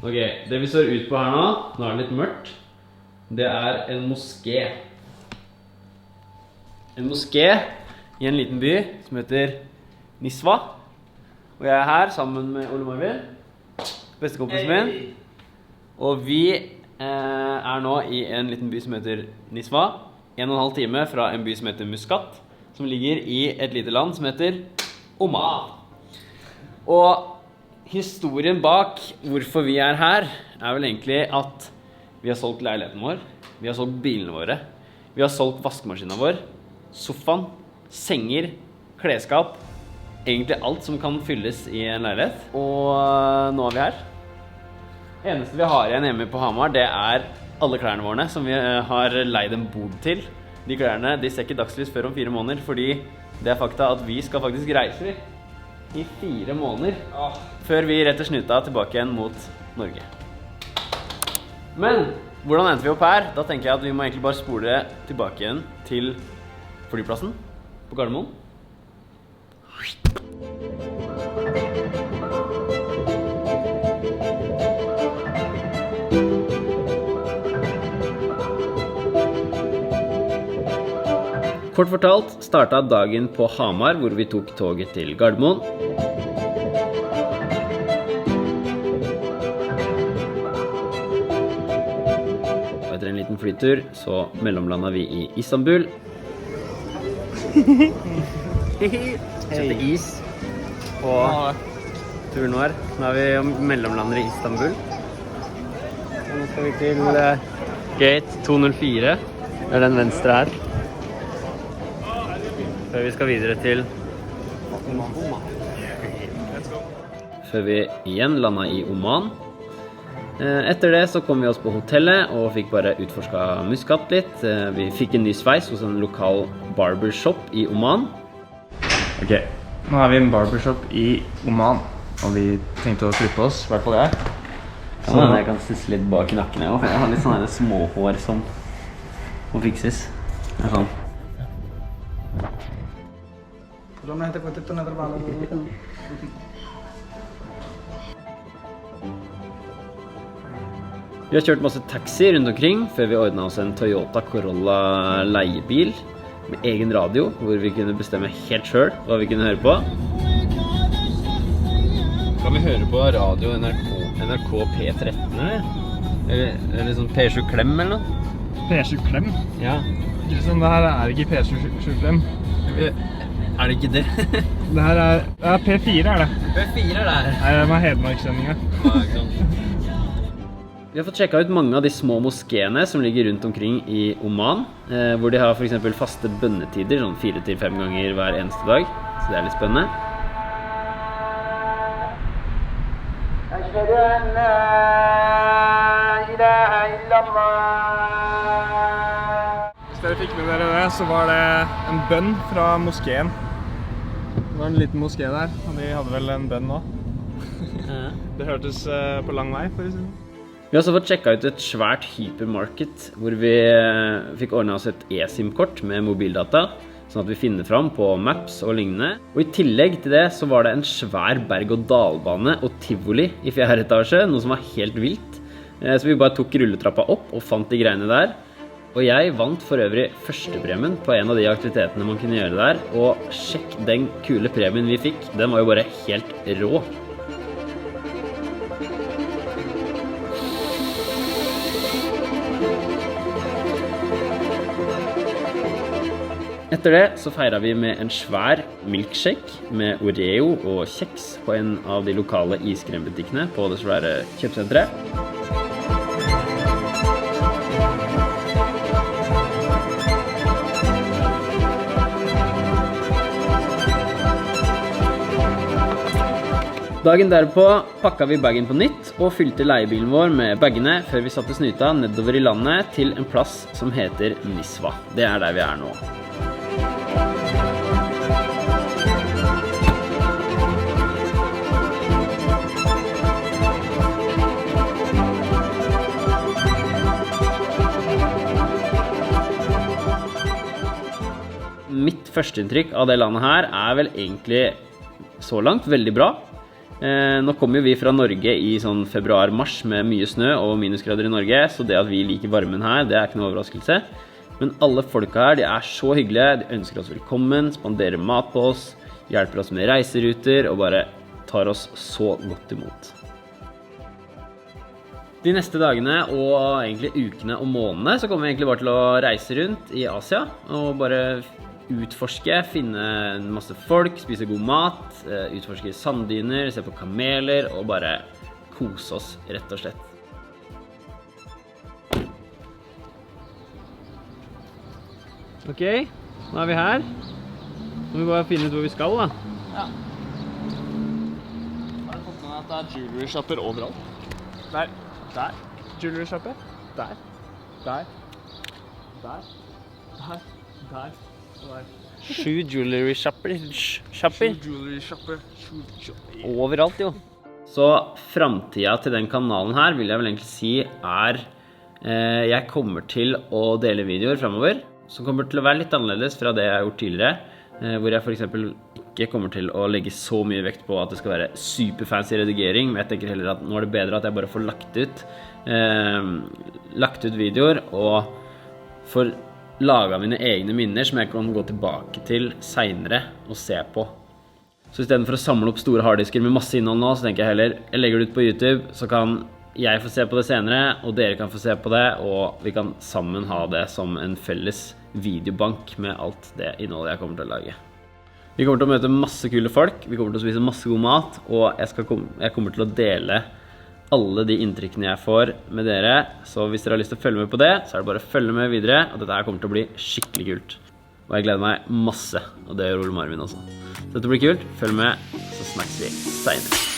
Ok, det vi står ut på her nå er det litt mørkt. Det er en moské. En moské i en liten by som heter Nizwa. Og jeg er her sammen med Ole Marvin, bestekompisen min. Og vi er nå i en liten by som heter Nizwa. 1,5 time fra en by som heter Muscat, som ligger i et lite land som heter Oman. Og historien bak hvorfor vi er her er vel egentlig at vi har solgt leiligheten vår, vi har solgt bilene våre, vi har solgt vaskemaskinen vår, sofaen, senger, klesskap, egentlig alt som kan fylles i en leilighet. Og nå er vi her. Det eneste vi har igjen hjemme på Hamar, det er alle klærne våre som vi har leid en bod til. De klærne, de ser ikke dagslys før om 4 måneder, fordi det er fakta at vi skal faktisk reise i 4 måneder før vi retter snuta tilbake igjen mot Norge. Men hvordan endte vi opp her? Da tenker jeg at vi må egentlig bare spole tilbake igjen til flyplassen på Gardermoen. Kort fortalt startet dagen på Hamar, hvor vi tok toget til Gardermoen. Og etter en liten flytur så mellomlandet vi i Istanbul. Kjøpte is på turen vår. Nå er vi mellomlander i Istanbul. Og nå skal vi til gate 204. Det er den venstre her. Før vi skal videre til Før vi igjen landet i Oman. Etter det så kom vi oss på hotellet og fikk bare utforsket Muscat litt. Vi fikk en ny sveis hos en lokal barbershop i Oman. Ok, nå er vi i en barbershop i Oman, og vi tenkte å klippe oss, i hvert fall jeg. Så jeg kan sisse litt bak nakken jeg også, for jeg har litt sånne små hår som må fikses. Det er sånn. Vi har kjørt masse taxi rundt omkring før vi ordnet oss en Toyota Corolla leiebil med egen radio, hvor vi kunne bestemme helt selv hva vi kunne høre på. Kan vi høre på radio NRK P13 eller sånn P7 Klem eller noe? P7 Klem? Ja. Det her er ikke P7 Klem. Er det ikke det? Det her er P4 er det. P4 er det her. Nei, det er Hedmarkssendingen. Vi har fått sjekket ut mange av de små moskéene som ligger rundt omkring i Oman, hvor de har for eksempel faste bønnetider, sånn 4 til 5 ganger hver eneste dag. Så det er litt spennende. Hvis dere fikk med dere det, så var det en bønn fra moskeen. Det var en liten moské der, og de hadde vel en bønn nå. Det hørtes på lang vei, for å si det. Vi har også fått sjekket ut et svært hypermarket, hvor vi fikk ordnet oss et eSIM-kort med mobildata, sånn at vi finner fram på Maps og lignende. Og i tillegg til det så var det en svær berg- og dalbane og tivoli i 4. etasje, noe som var helt vilt. Så vi bare tok rulletrappa opp og fant de greiene der. Og jeg vant for øvrig førstepremien på en av de aktivitetene man kunne gjøre der. Og sjekk den kule premien vi fikk, den var jo bare helt rå. Etter det så feiret vi med en svær milkshake med Oreo og kjeks på en av de lokale iskrembutikkene på det svære kjøpesenteret. Dagen derpå pakket vi bagen på nytt og fylte leiebilen vår med bagene før vi satte snuta nedover i landet til en plass som heter Nizwa. Det er der vi er nå. Mitt førsteinntrykk av det landet her er vel egentlig så langt veldig bra. Nå kommer jo vi fra Norge i sånn februar-mars med mye snø og minusgrader i Norge, så det at vi liker varmen her, det ikke noe overraskelse. Men alle folka her, de så hyggelige, de ønsker oss velkommen, spanderer mat på oss, hjelper oss med reiseruter og bare tar oss så godt imot. De neste dagene og egentlig ukene og månedene så kommer vi egentlig bare til å reise rundt i Asia og bare utforske, finne masse folk, spise god mat, utforske sanddyner, se på kameler og bare kose oss rett og slett. Ok, nå vi her. Nå må vi bare finne ut hvor vi skal da. Ja. Har du fått med at det jewelry shopper overalt? Der. Der. Jewelry shopper. Der. Der. Der. Der. Der. Der. 7 jewelry shopper. 7 jewelry shopper. Overalt jo. Så fremtiden til den kanalen her vil jeg vel egentlig si jeg kommer til å dele videoer fremover, som kommer til å være litt annerledes fra det jeg har gjort tidligere, hvor jeg for eksempel ikke kommer til å legge så mye vekt på at det skal være superfancy redigering, men jeg tenker heller at nå det bedre at jeg bare får lagt ut videoer og får laget mine egne minner som jeg kan gå tilbake til senere og se på. Så i stedet for å samle opp store harddisker med masse innhold nå, så tenker jeg heller, jeg legger det ut på YouTube, så kan jeg få se på det senere, og dere kan få se på det, og vi kan sammen ha det som en felles videobank med alt det innholdet jeg kommer til å lage. Vi kommer til å møte masse kule folk, vi kommer til å spise masse god mat, og jeg kommer til å dele alle de inntrykkene jeg får med dere, så hvis dere har lyst til å følge med på det, så det bare å følge med videre, og dette her kommer til å bli skikkelig kult. Og jeg gleder meg masse, og det gjør Ole Marvin også. Så dette blir kult, følg med, så snakkes vi senere.